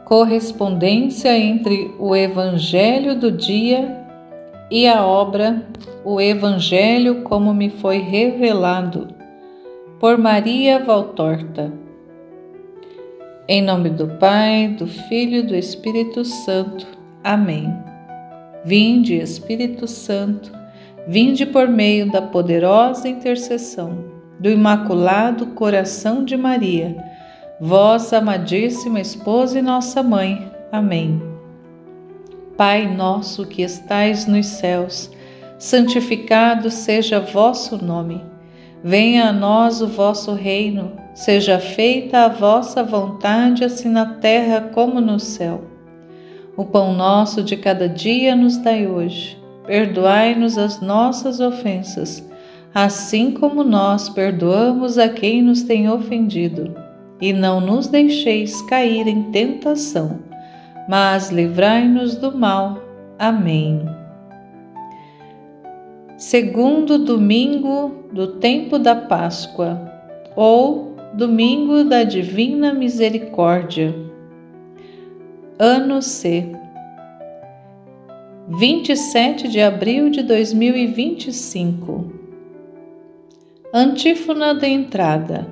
Correspondência entre o Evangelho do dia e a obra O Evangelho como me foi revelado, por Maria Valtorta. Em nome do Pai, do Filho e do Espírito Santo. Amém. Vinde, Espírito Santo, vinde por meio da poderosa intercessão do Imaculado Coração de Maria, vossa amadíssima esposa e nossa mãe. Amém. Pai nosso que estais nos céus, santificado seja vosso nome. Venha a nós o vosso reino, seja feita a vossa vontade, assim na terra como no céu. O pão nosso de cada dia nos dai hoje. Perdoai-nos as nossas ofensas, assim como nós perdoamos a quem nos tem ofendido. E não nos deixeis cair em tentação, mas livrai-nos do mal. Amém. Segundo domingo do tempo da Páscoa, ou domingo da Divina Misericórdia. Ano C. 27 de abril de 2025. Antífona da entrada.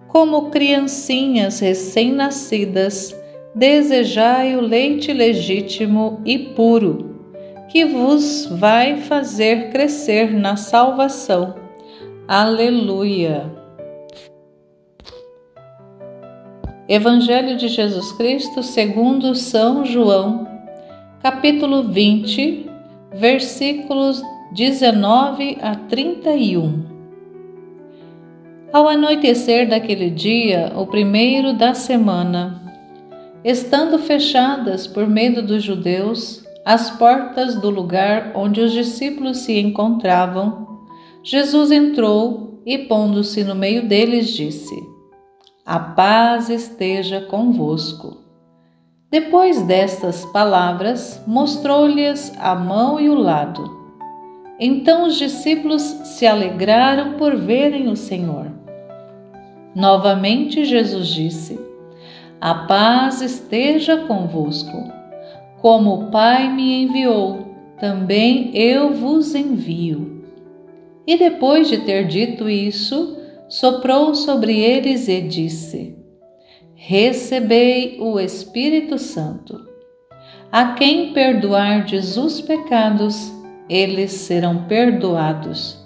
Como criancinhas recém-nascidas, desejai o leite legítimo e puro, que vos vai fazer crescer na salvação. Aleluia! Evangelho de Jesus Cristo segundo São João, capítulo 20, versículos 19 a 31. Ao anoitecer daquele dia, o primeiro da semana, estando fechadas por medo dos judeus as portas do lugar onde os discípulos se encontravam, Jesus entrou e, pondo-se no meio deles, disse: A paz esteja convosco. Depois destas palavras, mostrou-lhes a mão e o lado. Então os discípulos se alegraram por verem o Senhor. Novamente Jesus disse: A paz esteja convosco. Como o Pai me enviou, também eu vos envio. E depois de ter dito isso, soprou sobre eles e disse: Recebei o Espírito Santo. A quem perdoardes os pecados, eles serão perdoados.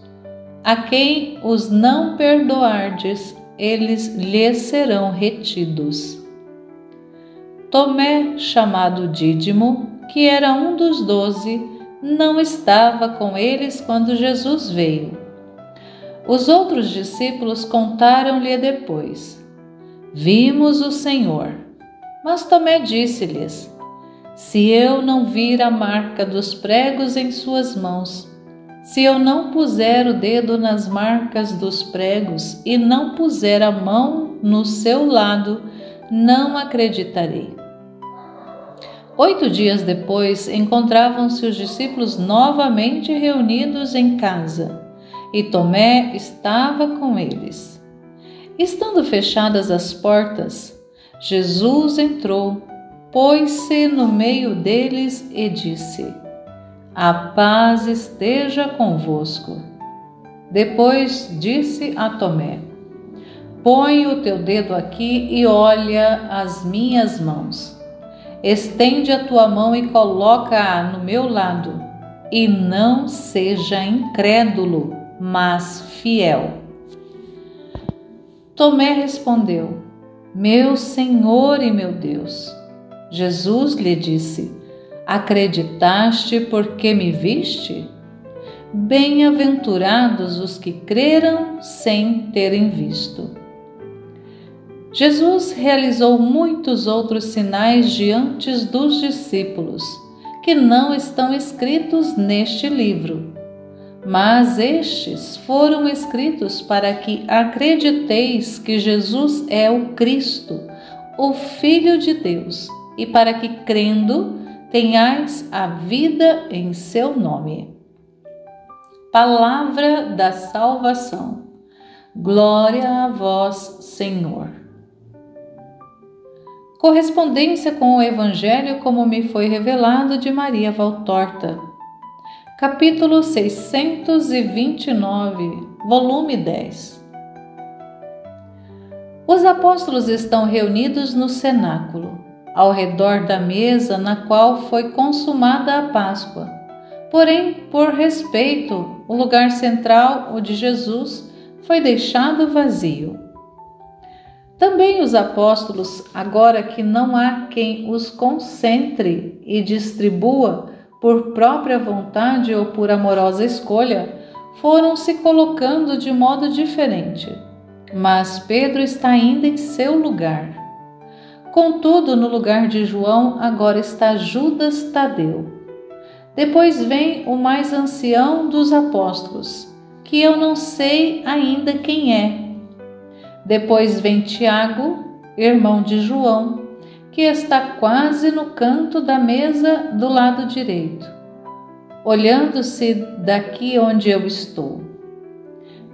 A quem os não perdoardes, eles lhes serão retidos. Tomé, chamado Dídimo, que era um dos 12, não estava com eles quando Jesus veio. Os outros discípulos contaram-lhe depois: Vimos o Senhor. Mas Tomé disse-lhes: Se eu não vir a marca dos pregos em suas mãos, se eu não puser o dedo nas marcas dos pregos e não puser a mão no seu lado, não acreditarei. 8 dias depois, encontravam-se os discípulos novamente reunidos em casa, e Tomé estava com eles. Estando fechadas as portas, Jesus entrou, pôs-se no meio deles e disse: A paz esteja convosco. Depois disse a Tomé: Põe o teu dedo aqui e olha as minhas mãos. Estende a tua mão e coloca-a no meu lado. E não seja incrédulo, mas fiel. Tomé respondeu: Meu Senhor e meu Deus. Jesus lhe disse: Acreditaste porque me viste? Bem-aventurados os que creram sem terem visto. Jesus realizou muitos outros sinais diante dos discípulos, que não estão escritos neste livro. Mas estes foram escritos para que acrediteis que Jesus é o Cristo, o Filho de Deus, e para que, crendo, tenhais a vida em seu nome. Palavra da salvação. Glória a vós, Senhor. Correspondência com o Evangelho como me foi revelado de Maria Valtorta. Capítulo 629, volume 10. Os apóstolos estão reunidos no cenáculo, ao redor da mesa na qual foi consumada a Páscoa. Porém, por respeito, o lugar central, o de Jesus, foi deixado vazio. Também os apóstolos, agora que não há quem os concentre e distribua por própria vontade ou por amorosa escolha, foram se colocando de modo diferente. Mas Pedro está ainda em seu lugar. Contudo, no lugar de João agora está Judas Tadeu. Depois vem o mais ancião dos apóstolos, que eu não sei ainda quem é. Depois vem Tiago, irmão de João, que está quase no canto da mesa do lado direito, olhando-se daqui onde eu estou.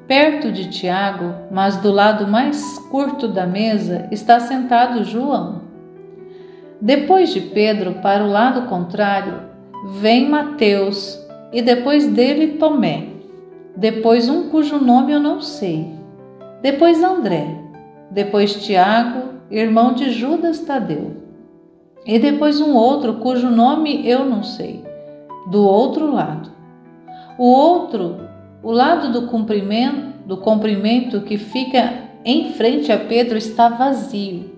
Perto de Tiago, mas do lado mais curto da mesa, está sentado João. Depois de Pedro, para o lado contrário, vem Mateus e depois dele Tomé. Depois um cujo nome eu não sei. Depois André. Depois Tiago, irmão de Judas Tadeu. E depois um outro cujo nome eu não sei. Do outro lado. O lado do comprimento que fica em frente a Pedro está vazio,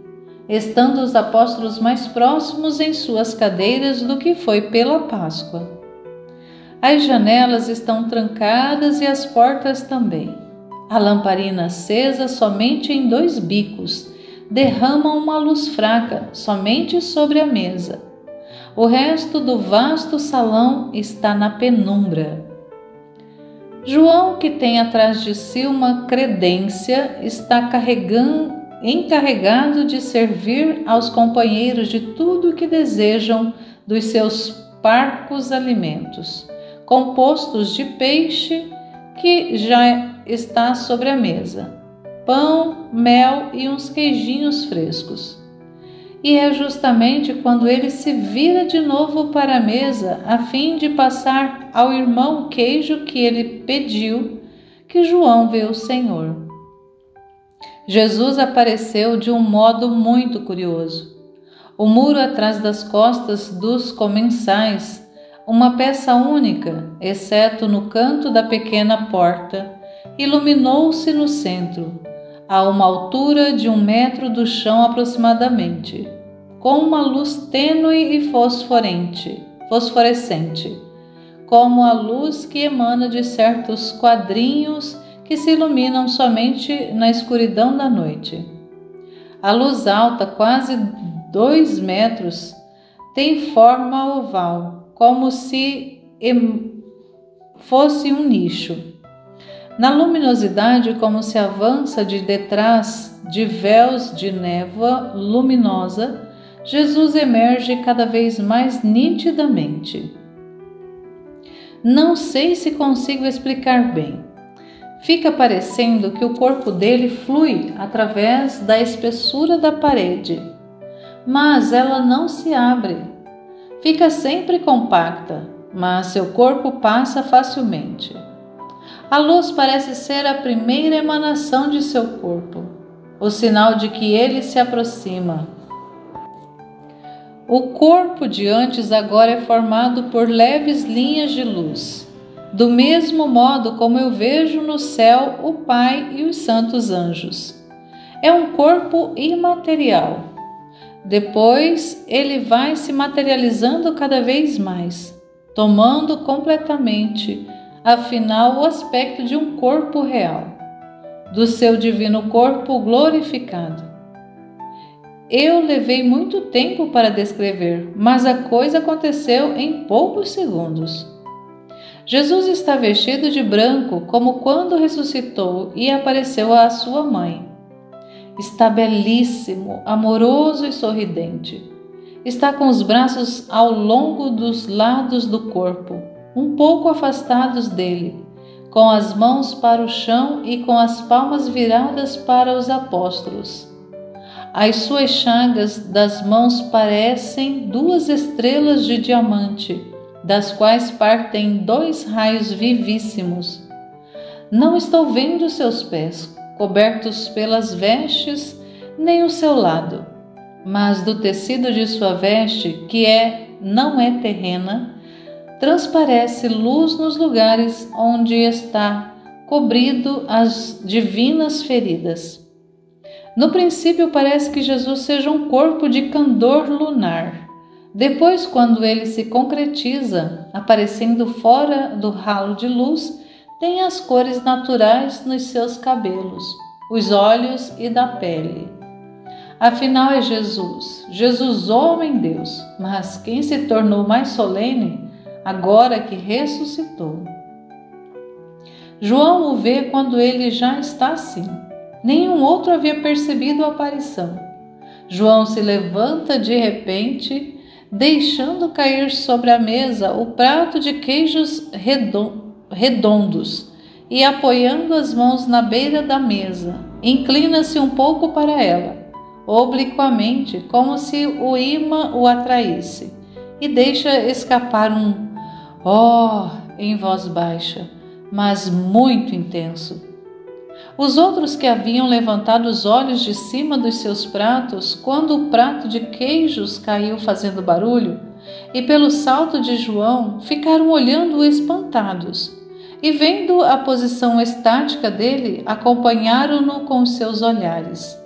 estando os apóstolos mais próximos em suas cadeiras do que foi pela Páscoa. As janelas estão trancadas e as portas também. A lamparina acesa somente em 2 bicos derrama uma luz fraca somente sobre a mesa. O resto do vasto salão está na penumbra. João, que tem atrás de si uma credência, está encarregado de servir aos companheiros de tudo o que desejam dos seus parcos alimentos, compostos de peixe que já está sobre a mesa, pão, mel e uns queijinhos frescos. E é justamente quando ele se vira de novo para a mesa, a fim de passar ao irmão o queijo que ele pediu, que João vê o Senhor. Jesus apareceu de um modo muito curioso. O muro atrás das costas dos comensais, uma peça única, exceto no canto da pequena porta, iluminou-se no centro, a uma altura de 1 metro do chão aproximadamente, com uma luz tênue e fosforescente, como a luz que emana de certos quadrinhos que se iluminam somente na escuridão da noite. A luz alta, quase 2 metros, tem forma oval, como se fosse um nicho. Na luminosidade, como se avança de detrás de véus de névoa luminosa, Jesus emerge cada vez mais nitidamente. Não sei se consigo explicar bem. Fica parecendo que o corpo dele flui através da espessura da parede, mas ela não se abre. Fica sempre compacta, mas seu corpo passa facilmente. A luz parece ser a primeira emanação de seu corpo, o sinal de que ele se aproxima. O corpo de antes agora é formado por leves linhas de luz, do mesmo modo como eu vejo no céu o Pai e os santos anjos. É um corpo imaterial. Depois ele vai se materializando cada vez mais, tomando completamente, afinal, o aspecto de um corpo real, do seu divino corpo glorificado. Eu levei muito tempo para descrever, mas a coisa aconteceu em poucos segundos. Jesus está vestido de branco como quando ressuscitou e apareceu à sua mãe. Está belíssimo, amoroso e sorridente. Está com os braços ao longo dos lados do corpo, um pouco afastados dele, com as mãos para o chão e com as palmas viradas para os apóstolos. As suas chagas das mãos parecem 2 estrelas de diamante, das quais partem 2 raios vivíssimos. Não estou vendo seus pés, cobertos pelas vestes, nem o seu lado, mas do tecido de sua veste, que não é terrena, transparece luz nos lugares onde está cobrido as divinas feridas. No princípio parece que Jesus seja um corpo de candor lunar. Depois, quando ele se concretiza, aparecendo fora do ralo de luz, tem as cores naturais nos seus cabelos, os olhos e da pele. Afinal é Jesus, homem Deus, mas quem se tornou mais solene agora que ressuscitou. João o vê quando ele já está assim. Nenhum outro havia percebido a aparição. João se levanta de repente, deixando cair sobre a mesa o prato de queijos redondos e apoiando as mãos na beira da mesa, inclina-se um pouco para ela, obliquamente, como se o ímã o atraísse, e deixa escapar um "oh" em voz baixa, mas muito intenso. Os outros que haviam levantado os olhos de cima dos seus pratos quando o prato de queijos caiu fazendo barulho, e pelo salto de João ficaram olhando-o espantados, e vendo a posição estática dele, acompanharam-no com os seus olhares.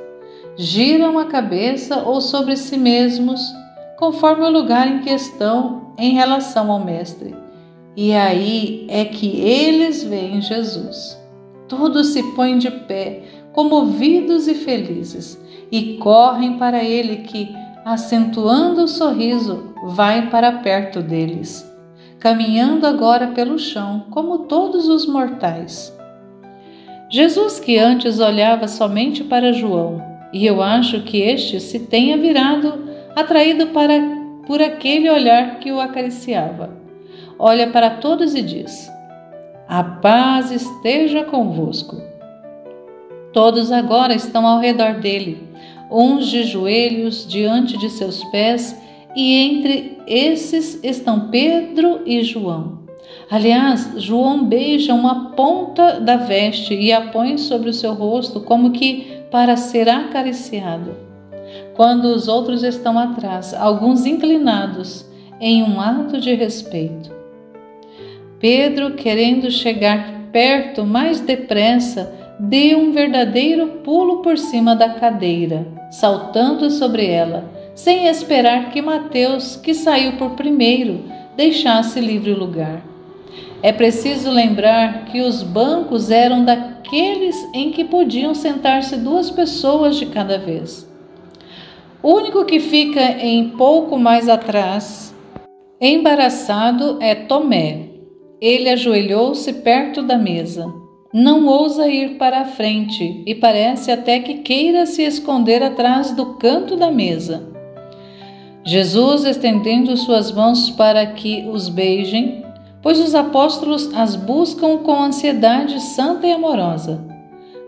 Giram a cabeça ou sobre si mesmos, conforme o lugar em que estão em relação ao Mestre. E aí é que eles veem Jesus. Todos se põem de pé, comovidos e felizes, e correm para ele que, acentuando o sorriso, vai para perto deles, caminhando agora pelo chão, como todos os mortais. Jesus, que antes olhava somente para João, e eu acho que este se tenha virado, atraído por aquele olhar que o acariciava, olha para todos e diz: "A paz esteja convosco." Todos agora estão ao redor dele, uns de joelhos diante de seus pés, e entre esses estão Pedro e João. Aliás, João beija uma ponta da veste e a põe sobre o seu rosto, como que para ser acariciado, quando os outros estão atrás, alguns inclinados, em um ato de respeito. Pedro, querendo chegar perto mais depressa, deu um verdadeiro pulo por cima da cadeira, saltando sobre ela, sem esperar que Mateus, que saiu por primeiro, deixasse livre o lugar. É preciso lembrar que os bancos eram daqueles em que podiam sentar-se 2 pessoas de cada vez. O único que fica em pouco mais atrás, embaraçado, é Tomé. Ele ajoelhou-se perto da mesa. Não ousa ir para a frente e parece até que queira se esconder atrás do canto da mesa. Jesus, estendendo suas mãos para que os beijem, pois os apóstolos as buscam com ansiedade santa e amorosa.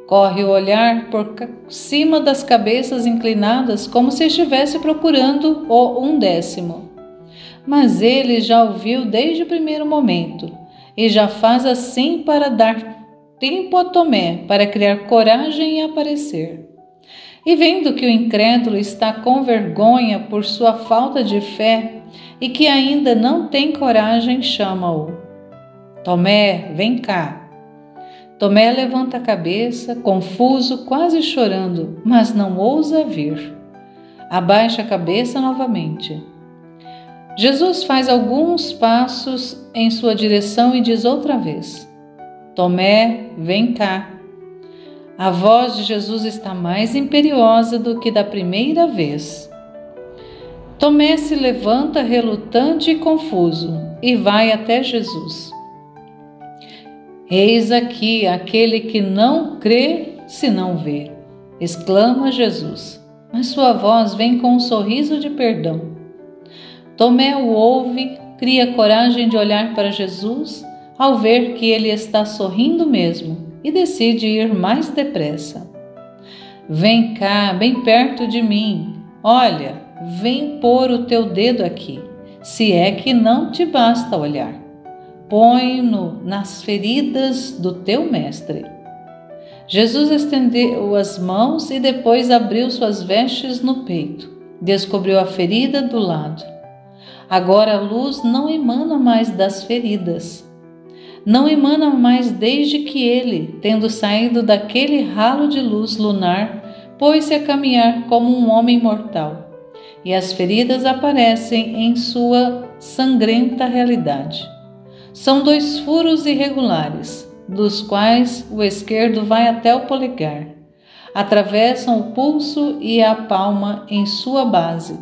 Corre o olhar por cima das cabeças inclinadas, como se estivesse procurando o 1/10. Mas ele já o viu desde o primeiro momento, e já faz assim para dar tempo a Tomé para criar coragem e aparecer. E vendo que o incrédulo está com vergonha por sua falta de fé e que ainda não tem coragem, chama-o. Tomé, vem cá. Tomé levanta a cabeça, confuso, quase chorando, mas não ousa vir. Abaixa a cabeça novamente. Jesus faz alguns passos em sua direção e diz outra vez: Tomé, vem cá. A voz de Jesus está mais imperiosa do que da primeira vez. Tomé se levanta relutante e confuso e vai até Jesus. Eis aqui aquele que não crê se não vê, exclama Jesus, mas sua voz vem com um sorriso de perdão. Tomé o ouve, cria coragem de olhar para Jesus ao ver que ele está sorrindo mesmo e decide ir mais depressa. Vem cá, bem perto de mim. Olha, vem pôr o teu dedo aqui, se é que não te basta olhar. Põe-no nas feridas do teu mestre. Jesus estendeu as mãos e depois abriu suas vestes no peito. Descobriu a ferida do lado. Agora a luz não emana mais das feridas. Não emana mais desde que ele, tendo saído daquele ralo de luz lunar, pôs-se a caminhar como um homem mortal. E as feridas aparecem em sua sangrenta realidade. São 2 furos irregulares, dos quais o esquerdo vai até o polegar. Atravessam o pulso e a palma em sua base.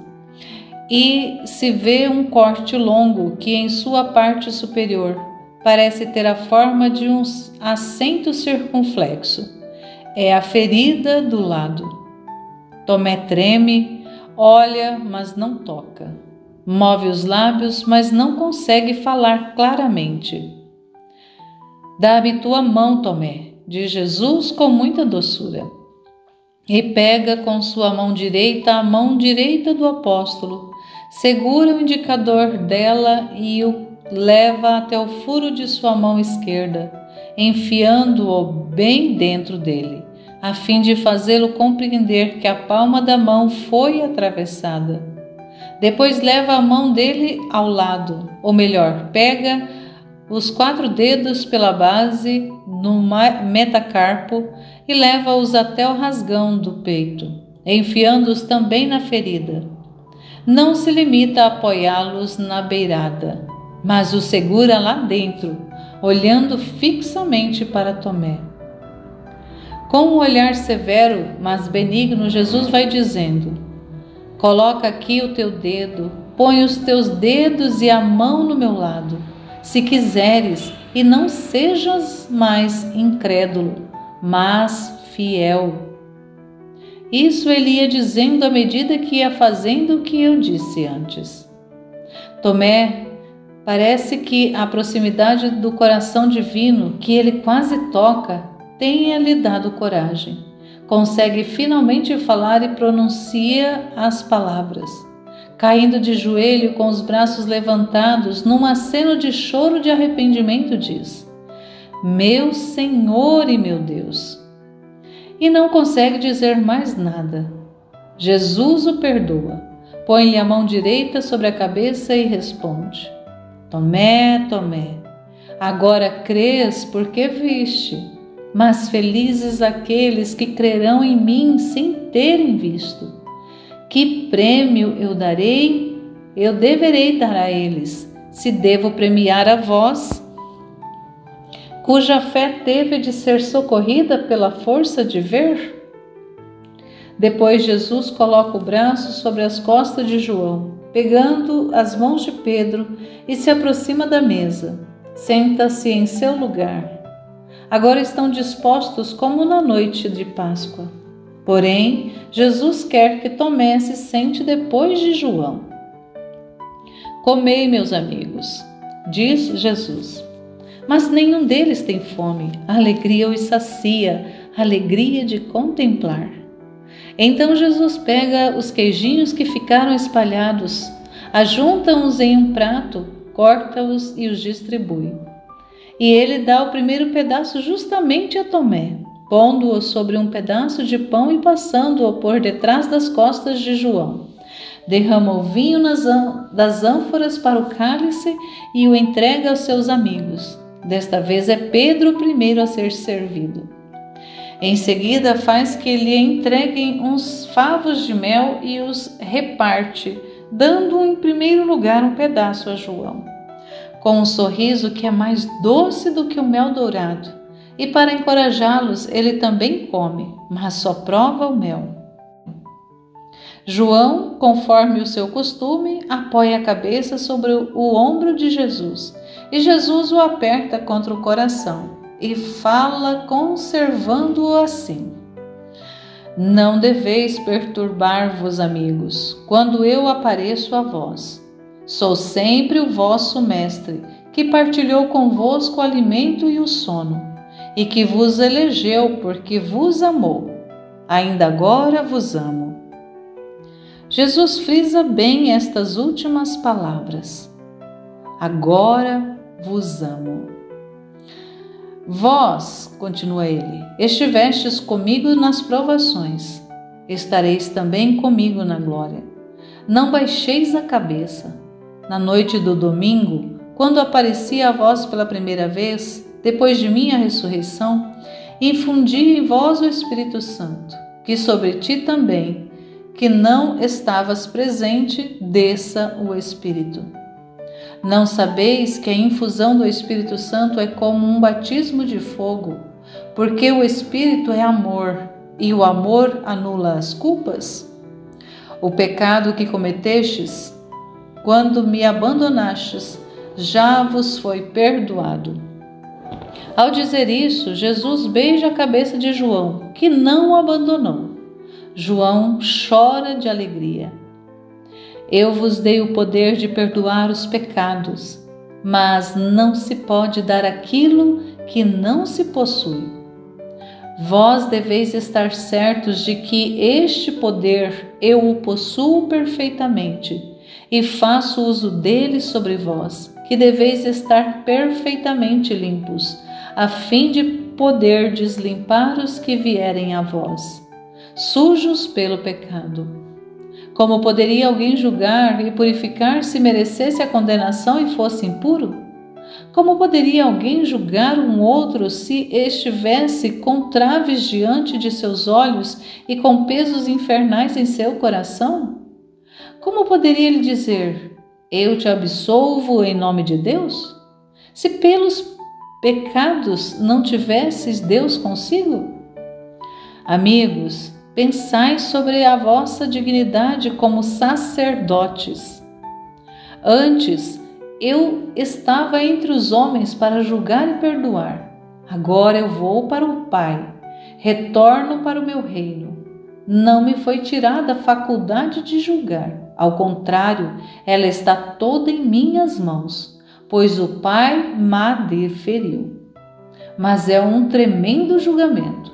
E se vê um corte longo que em sua parte superior parece ter a forma de um acento circunflexo. É a ferida do lado. Tomé treme, olha, mas não toca. Move os lábios, mas não consegue falar claramente. Dá-me tua mão, Tomé, diz Jesus com muita doçura. E pega com sua mão direita a mão direita do apóstolo, segura o indicador dela e o leva até o furo de sua mão esquerda, enfiando-o bem dentro dele, a fim de fazê-lo compreender que a palma da mão foi atravessada. Depois leva a mão dele ao lado, ou melhor, pega os 4 dedos pela base no metacarpo e leva-os até o rasgão do peito, enfiando-os também na ferida. Não se limita a apoiá-los na beirada, mas os segura lá dentro, olhando fixamente para Tomé. Com um olhar severo, mas benigno, Jesus vai dizendo: coloca aqui o teu dedo, põe os teus dedos e a mão no meu lado, se quiseres, e não sejas mais incrédulo, mas fiel. Isso ele ia dizendo à medida que ia fazendo o que eu disse antes. Tomé, parece que a proximidade do coração divino, que ele quase toca, tenha lhe dado coragem. Consegue finalmente falar e pronuncia as palavras. Caindo de joelho com os braços levantados, num aceno de choro de arrependimento, diz: meu Senhor e meu Deus. E não consegue dizer mais nada. Jesus o perdoa, põe-lhe a mão direita sobre a cabeça e responde: Tomé, Tomé, agora crês porque viste, mas felizes aqueles que crerão em mim sem terem visto. Que prêmio eu deverei dar a eles, se devo premiar a vós, cuja fé teve de ser socorrida pela força de ver? Depois Jesus coloca o braço sobre as costas de João, pegando as mãos de Pedro, e se aproxima da mesa. Senta-se em seu lugar. Agora estão dispostos como na noite de Páscoa. Porém, Jesus quer que Tomé se sente depois de João. Comei, meus amigos, diz Jesus. Mas nenhum deles tem fome. A alegria os sacia, a alegria de contemplar. Então Jesus pega os queijinhos que ficaram espalhados, ajunta-os em um prato, corta-os e os distribui. E ele dá o primeiro pedaço justamente a Tomé, pondo-o sobre um pedaço de pão e passando-o por detrás das costas de João. Derrama o vinho das ânforas para o cálice e o entrega aos seus amigos. Desta vez é Pedro o primeiro a ser servido. Em seguida faz que lhe entreguem uns favos de mel e os reparte, dando em primeiro lugar um pedaço a João, com um sorriso que é mais doce do que o mel dourado. E para encorajá-los, ele também come, mas só prova o mel. João, conforme o seu costume, apoia a cabeça sobre o ombro de Jesus, e Jesus o aperta contra o coração e fala conservando-o assim: Não deveis perturbar-vos, amigos, quando eu apareço a vós. Sou sempre o vosso mestre, que partilhou convosco o alimento e o sono, e que vos elegeu porque vos amou. ainda agora vos amo. Jesus frisa bem estas últimas palavras. Agora vos amo. Vós, continua ele, estivestes comigo nas provações, estareis também comigo na glória. Não baixeis a cabeça. Na noite do domingo, quando apareci a vós pela primeira vez, depois de minha ressurreição, infundi em vós o Espírito Santo, que sobre ti também, que não estavas presente, desça o Espírito. Não sabeis que a infusão do Espírito Santo é como um batismo de fogo, porque o Espírito é amor, e o amor anula as culpas? O pecado que cometestes, quando me abandonastes, já vos foi perdoado. Ao dizer isso, Jesus beija a cabeça de João, que não o abandonou. João chora de alegria. Eu vos dei o poder de perdoar os pecados, mas não se pode dar aquilo que não se possui. Vós deveis estar certos de que este poder eu o possuo perfeitamente e faço uso dele sobre vós, que deveis estar perfeitamente limpos, a fim de poderdes limpar os que vierem a vós, sujos pelo pecado. Como poderia alguém julgar e purificar se merecesse a condenação e fosse impuro? Como poderia alguém julgar um outro se estivesse com traves diante de seus olhos e com pesos infernais em seu coração? Como poderia ele dizer: eu te absolvo em nome de Deus? Se pelos pecados não tivesses Deus consigo? Amigos, pensai sobre a vossa dignidade como sacerdotes. Antes, eu estava entre os homens para julgar e perdoar. Agora eu vou para o Pai, retorno para o meu reino. Não me foi tirada a faculdade de julgar. Ao contrário, ela está toda em minhas mãos, pois o Pai me deferiu. Mas é um tremendo julgamento,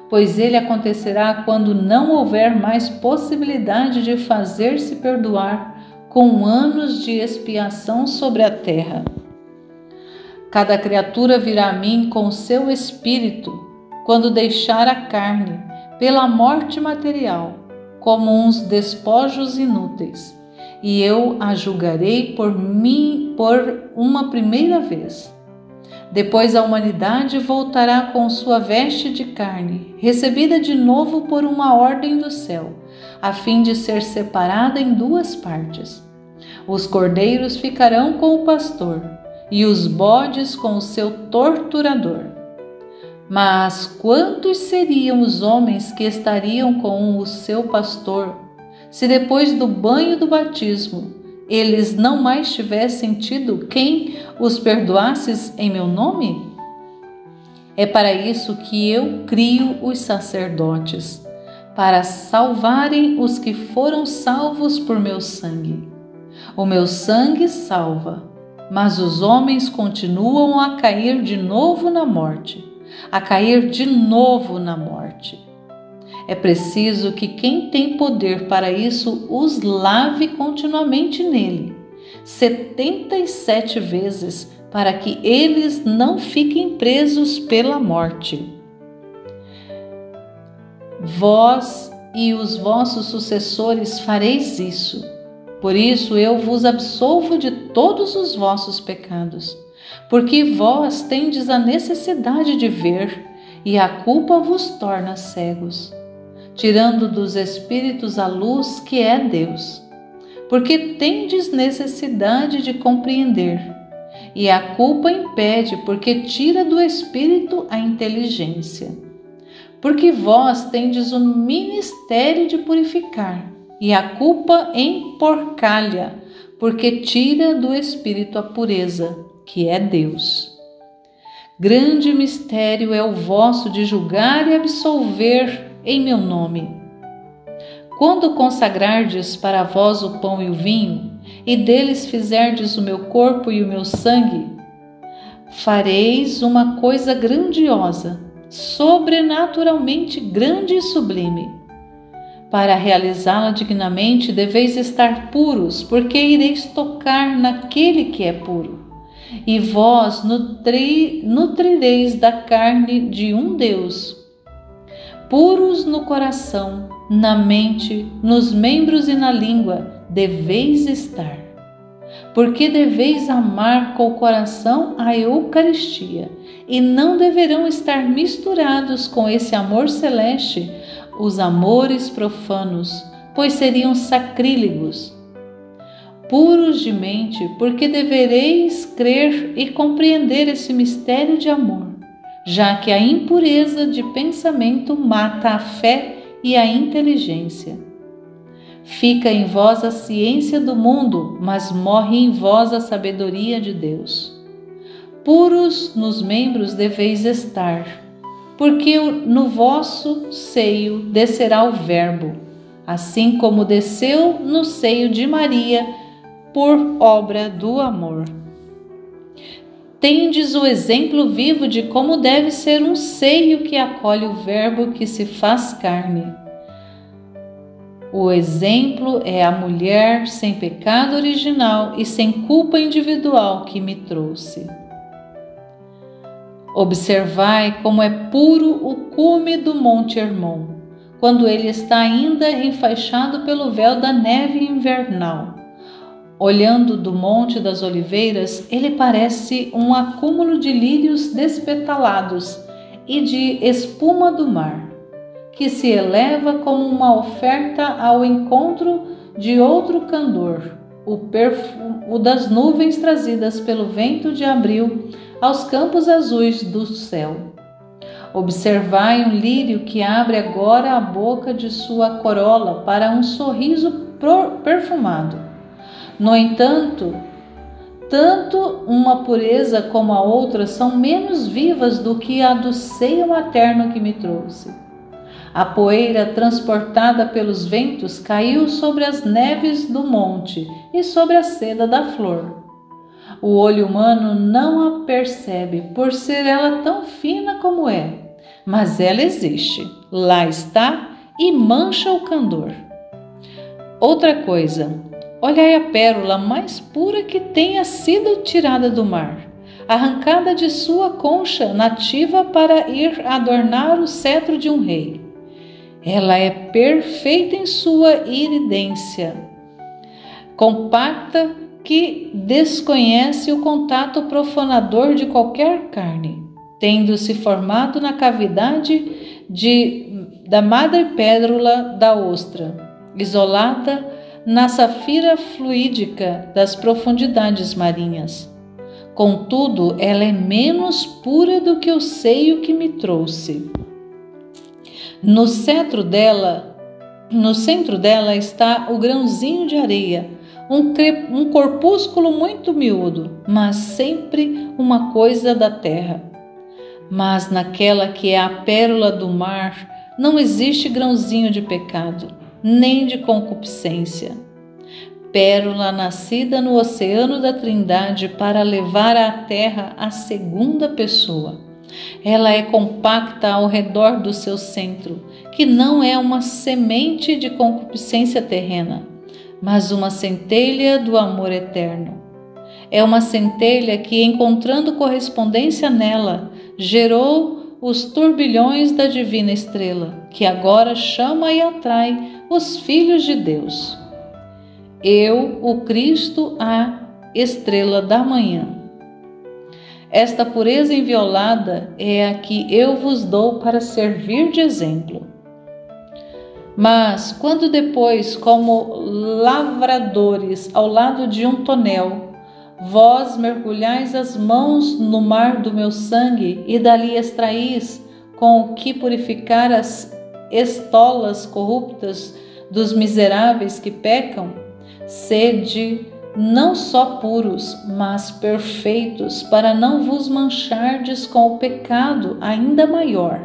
pois ele acontecerá quando não houver mais possibilidade de fazer-se perdoar com anos de expiação sobre a terra. Cada criatura virá a mim com o seu espírito, quando deixar a carne, pela morte material, como uns despojos inúteis, e eu a julgarei por mim por uma primeira vez. Depois a humanidade voltará com sua veste de carne, recebida de novo por uma ordem do céu, a fim de ser separada em duas partes. Os cordeiros ficarão com o pastor, e os bodes com o seu torturador. Mas quantos seriam os homens que estariam com o seu pastor, se depois do banho do batismo eles não mais tivessem tido quem os perdoasse em meu nome? É para isso que eu crio os sacerdotes, para salvarem os que foram salvos por meu sangue. O meu sangue salva, mas os homens continuam a cair de novo na morte, a cair de novo na morte. É preciso que quem tem poder para isso os lave continuamente nele, 77 vezes, para que eles não fiquem presos pela morte. Vós e os vossos sucessores fareis isso. Por isso eu vos absolvo de todos os vossos pecados, porque vós tendes a necessidade de ver, e a culpa vos torna cegos, tirando dos espíritos a luz que é Deus, porque tendes necessidade de compreender, e a culpa impede, porque tira do espírito a inteligência. Porque vós tendes o ministério de purificar, e a culpa emporcalha, porque tira do espírito a pureza, que é Deus. Grande mistério é o vosso de julgar e absolver em meu nome. Quando consagrardes para vós o pão e o vinho, e deles fizerdes o meu corpo e o meu sangue, fareis uma coisa grandiosa, sobrenaturalmente grande e sublime. Para realizá-la dignamente, deveis estar puros, porque ireis tocar naquele que é puro. E vós nutrireis da carne de um Deus. Puros no coração, na mente, nos membros e na língua, deveis estar. Porque deveis amar com o coração a Eucaristia, e não deverão estar misturados com esse amor celeste os amores profanos, pois seriam sacrílegos. Puros de mente, porque devereis crer e compreender esse mistério de amor, já que a impureza de pensamento mata a fé e a inteligência. Fica em vós a ciência do mundo, mas morre em vós a sabedoria de Deus. Puros nos membros deveis estar, porque no vosso seio descerá o Verbo, assim como desceu no seio de Maria por obra do amor. Tendes o exemplo vivo de como deve ser um seio que acolhe o Verbo que se faz carne. O exemplo é a mulher sem pecado original e sem culpa individual que me trouxe. Observai como é puro o cume do Monte Hermon, quando ele está ainda enfaixado pelo véu da neve invernal. Olhando do Monte das Oliveiras, ele parece um acúmulo de lírios despetalados e de espuma do mar, que se eleva como uma oferta ao encontro de outro candor, o das nuvens trazidas pelo vento de abril aos campos azuis do céu. Observai um lírio que abre agora a boca de sua corola para um sorriso perfumado. No entanto, tanto uma pureza como a outra são menos vivas do que a do seio materno que me trouxe. A poeira transportada pelos ventos caiu sobre as neves do monte e sobre a seda da flor. O olho humano não a percebe por ser ela tão fina como é, mas ela existe, lá está e mancha o candor. Outra coisa, olhai a pérola mais pura que tenha sido tirada do mar, arrancada de sua concha nativa para ir adornar o cetro de um rei. Ela é perfeita em sua iridência, compacta, que desconhece o contato profanador de qualquer carne, tendo se formado na cavidade da madrepérola da ostra, isolada na safira fluídica das profundidades marinhas. Contudo, ela é menos pura do que o seio que me trouxe. No centro dela está o grãozinho de areia, um corpúsculo muito miúdo, mas sempre uma coisa da terra. Mas naquela que é a pérola do mar, não existe grãozinho de pecado, nem de concupiscência. Pérola nascida no oceano da Trindade para levar à terra a segunda pessoa. Ela é compacta ao redor do seu centro, que não é uma semente de concupiscência terrena, mas uma centelha do amor eterno. É uma centelha que, encontrando correspondência nela, gerou os turbilhões da divina estrela, que agora chama e atrai os filhos de Deus. Eu, o Cristo, a estrela da manhã. Esta pureza inviolada é a que eu vos dou para servir de exemplo. Mas quando depois, como lavradores ao lado de um tonel, vós mergulhais as mãos no mar do meu sangue e dali extraís com o que purificar as estolas corruptas dos miseráveis que pecam, sede não só puros, mas perfeitos, para não vos manchardes com o pecado ainda maior.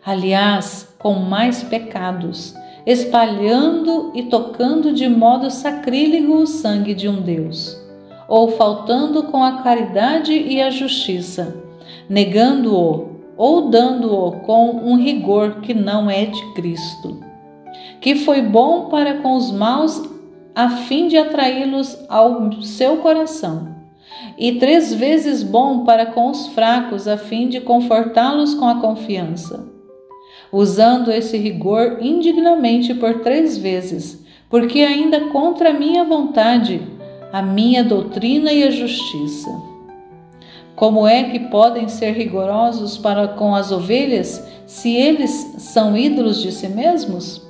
Aliás, com mais pecados, espalhando e tocando de modo sacrílego o sangue de um Deus, ou faltando com a caridade e a justiça, negando-o, ou dando-o com um rigor que não é de Cristo, que foi bom para com os maus a fim de atraí-los ao seu coração, e 3 vezes bom para com os fracos a fim de confortá-los com a confiança, usando esse rigor indignamente por 3 vezes, porque ainda contra a minha vontade, a minha doutrina e a justiça. Como é que podem ser rigorosos para com as ovelhas, se eles são ídolos de si mesmos?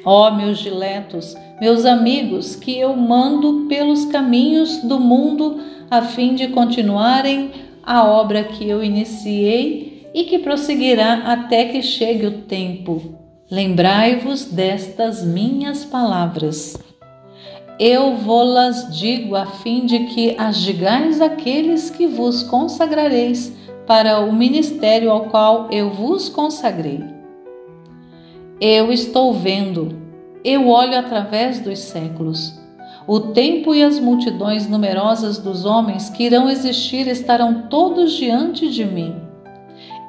Ó meus diletos, meus amigos, que eu mando pelos caminhos do mundo a fim de continuarem a obra que eu iniciei e que prosseguirá até que chegue o tempo. Lembrai-vos destas minhas palavras. Eu vô-las digo a fim de que as digais àqueles que vos consagrareis para o ministério ao qual eu vos consagrei. Eu estou vendo, eu olho através dos séculos. O tempo e as multidões numerosas dos homens que irão existir estarão todos diante de mim.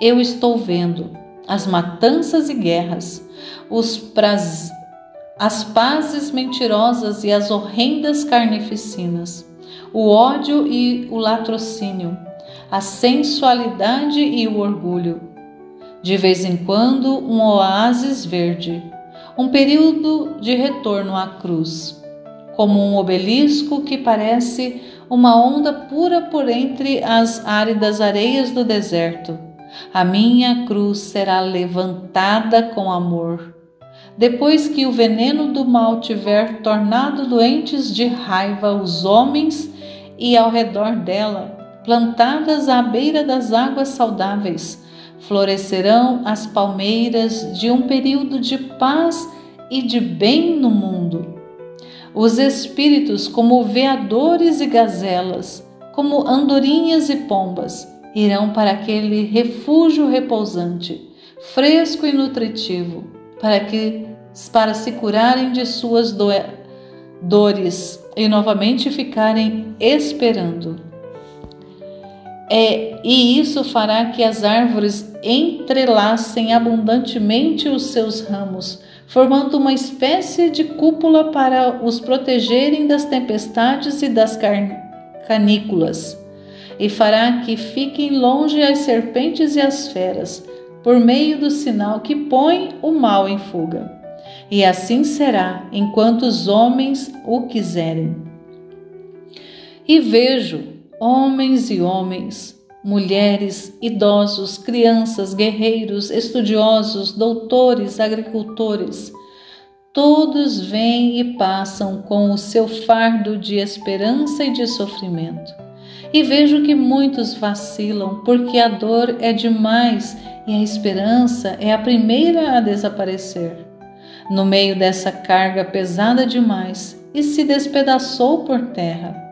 Eu estou vendo as matanças e guerras, as pazes mentirosas e as horrendas carnificinas, o ódio e o latrocínio, a sensualidade e o orgulho. De vez em quando, um oásis verde, um período de retorno à cruz, como um obelisco que parece uma onda pura por entre as áridas areias do deserto. A minha cruz será levantada com amor. Depois que o veneno do mal tiver tornado doentes de raiva os homens e ao redor dela, plantadas à beira das águas saudáveis, florescerão as palmeiras de um período de paz e de bem no mundo. Os espíritos, como veadores e gazelas, como andorinhas e pombas, irão para aquele refúgio repousante, fresco e nutritivo, para se curarem de suas dores e novamente ficarem esperando. E isso fará que as árvores entrelacem abundantemente os seus ramos, formando uma espécie de cúpula para os protegerem das tempestades e das canículas, e fará que fiquem longe as serpentes e as feras, por meio do sinal que põe o mal em fuga. E assim será, enquanto os homens o quiserem. E vejo homens e homens, mulheres, idosos, crianças, guerreiros, estudiosos, doutores, agricultores, todos vêm e passam com o seu fardo de esperança e de sofrimento. E vejo que muitos vacilam, porque a dor é demais e a esperança é a primeira a desaparecer. No meio dessa carga pesada demais, e se despedaçou por terra.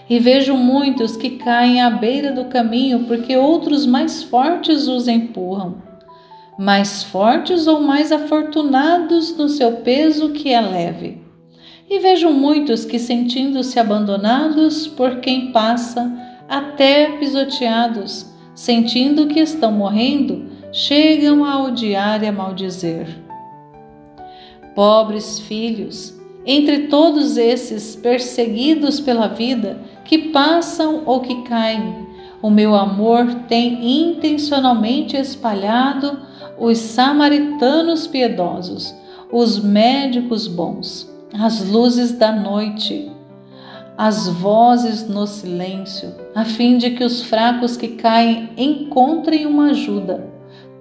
E vejo muitos que caem à beira do caminho porque outros mais fortes os empurram. Mais fortes ou mais afortunados no seu peso que é leve. E vejo muitos que, sentindo-se abandonados por quem passa, até pisoteados, sentindo que estão morrendo, chegam a odiar e a maldizer. Pobres filhos, entre todos esses perseguidos pela vida, que passam ou que caem, o meu amor tem intencionalmente espalhado os samaritanos piedosos, os médicos bons, as luzes da noite, as vozes no silêncio, a fim de que os fracos que caem encontrem uma ajuda,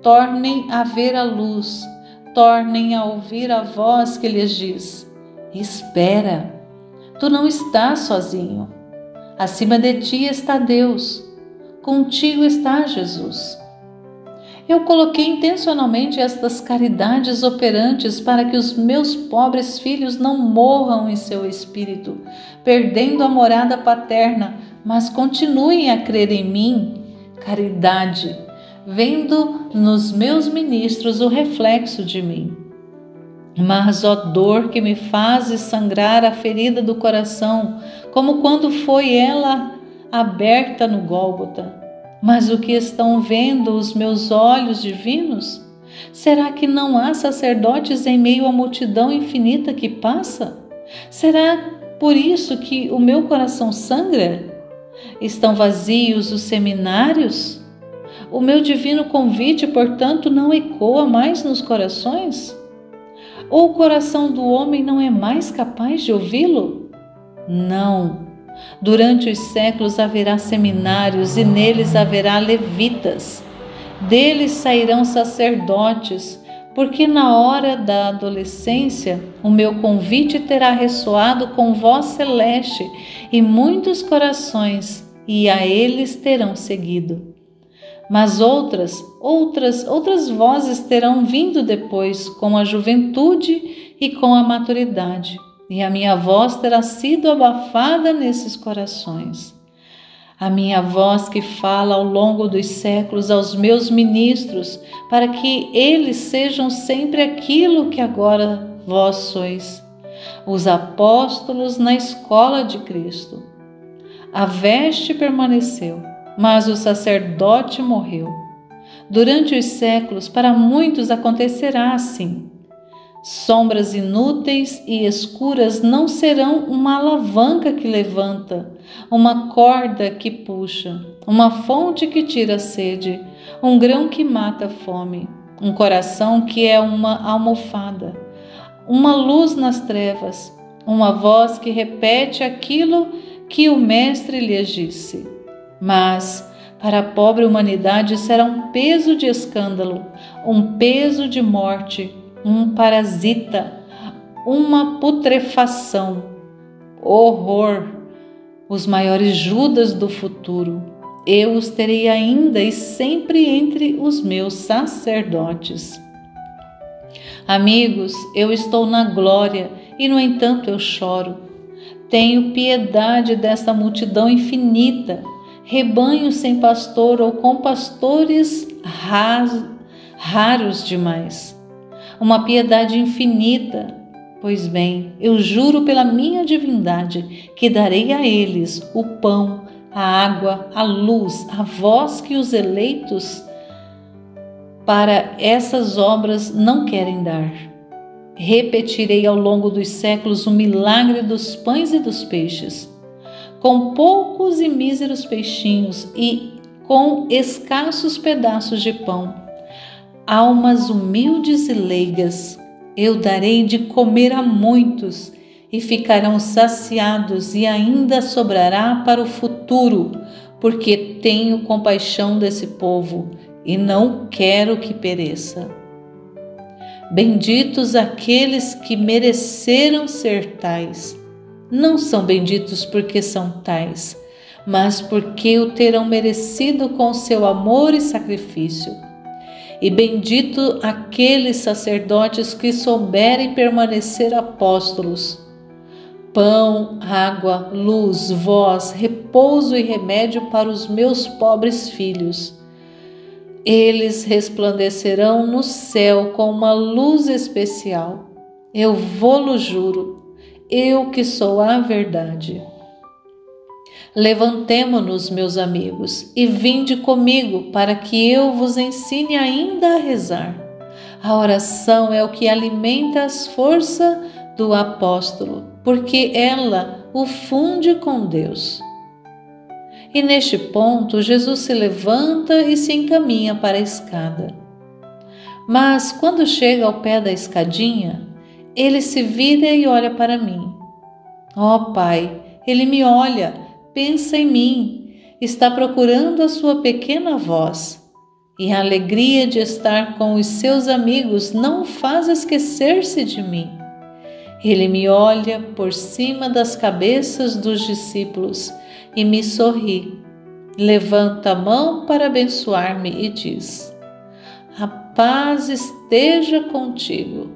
tornem a ver a luz, tornem a ouvir a voz que lhes diz: espera, tu não estás sozinho. Acima de ti está Deus, contigo está Jesus. Eu coloquei intencionalmente estas caridades operantes para que os meus pobres filhos não morram em seu espírito, perdendo a morada paterna, mas continuem a crer em mim, caridade, vendo nos meus ministros o reflexo de mim. Mas, ó dor que me fazes sangrar a ferida do coração, como quando foi ela aberta no Gólgota. Mas o que estão vendo os meus olhos divinos? Será que não há sacerdotes em meio à multidão infinita que passa? Será por isso que o meu coração sangra? Estão vazios os seminários? O meu divino convite, portanto, não ecoa mais nos corações? Ou o coração do homem não é mais capaz de ouvi-lo? Não. Durante os séculos haverá seminários e neles haverá levitas. Deles sairão sacerdotes, porque na hora da adolescência o meu convite terá ressoado com voz celeste e muitos corações, e a eles terão seguido. Mas outras vozes terão vindo depois, com a juventude e com a maturidade, e a minha voz terá sido abafada nesses corações. A minha voz que fala ao longo dos séculos aos meus ministros, para que eles sejam sempre aquilo que agora vós sois, os apóstolos na escola de Cristo. A veste permaneceu, mas o sacerdote morreu. Durante os séculos, para muitos acontecerá assim. Sombras inúteis e escuras não serão uma alavanca que levanta, uma corda que puxa, uma fonte que tira a sede, um grão que mata a fome, um coração que é uma almofada, uma luz nas trevas, uma voz que repete aquilo que o Mestre lhes disse. Mas, para a pobre humanidade será um peso de escândalo, um peso de morte, um parasita, uma putrefação, horror, os maiores Judas do futuro. Eu os terei ainda e sempre entre os meus sacerdotes. Amigos, eu estou na glória e, no entanto, eu choro. Tenho piedade dessa multidão infinita, rebanho sem pastor ou com pastores raros demais. Uma piedade infinita. Pois bem, eu juro pela minha divindade que darei a eles o pão, a água, a luz, a voz que os eleitos para essas obras não querem dar. Repetirei ao longo dos séculos o milagre dos pães e dos peixes. Com poucos e míseros peixinhos e com escassos pedaços de pão, almas humildes e leigas, eu darei de comer a muitos e ficarão saciados e ainda sobrará para o futuro, porque tenho compaixão desse povo e não quero que pereça. Benditos aqueles que mereceram ser tais. Não são benditos porque são tais, mas porque o terão merecido com seu amor e sacrifício. E bendito aqueles sacerdotes que souberem permanecer apóstolos. Pão, água, luz, voz, repouso e remédio para os meus pobres filhos. Eles resplandecerão no céu com uma luz especial. Eu vô-lo juro, eu que sou a verdade. Levantemo-nos, meus amigos, e vinde comigo para que eu vos ensine ainda a rezar. A oração é o que alimenta as forças do apóstolo, porque ela o funde com Deus. E neste ponto, Jesus se levanta e se encaminha para a escada. Mas quando chega ao pé da escadinha, ele se vira e olha para mim. Ó Pai, ele me olha, pensa em mim, está procurando a sua pequena voz. E a alegria de estar com os seus amigos não o faz esquecer-se de mim. Ele me olha por cima das cabeças dos discípulos e me sorri. Levanta a mão para abençoar-me e diz: a paz esteja contigo.